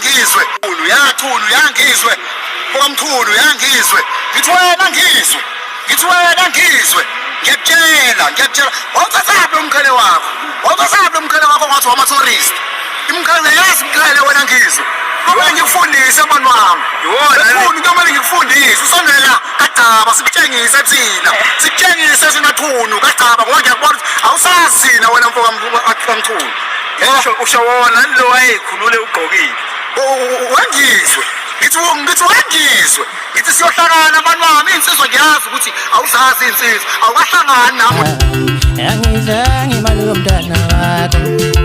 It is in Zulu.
yangizwe uyachulu yangizwe omkhulu yangizwe ngithi wena ngizwe ngiyakutshela wawuthathapi umkhele wakho ngathi wama-tourist imkhele yazi imkhele wena ngizwe kumele ngikufundise mani wami ufuna into mele ngikufundise usondela kagcaba sikutshengise thina singathunu kagcaba ngoba ngiyakubona ukuthi awusazi thina wena mfo kamkhulu usho wona lo wayekhulule ugqokile wangizwe ngithi siyohlangana mani wami insizwa ngiyazi ukuthi awuzazi insizwa awukahlangani nami angizange imali yomntana wakho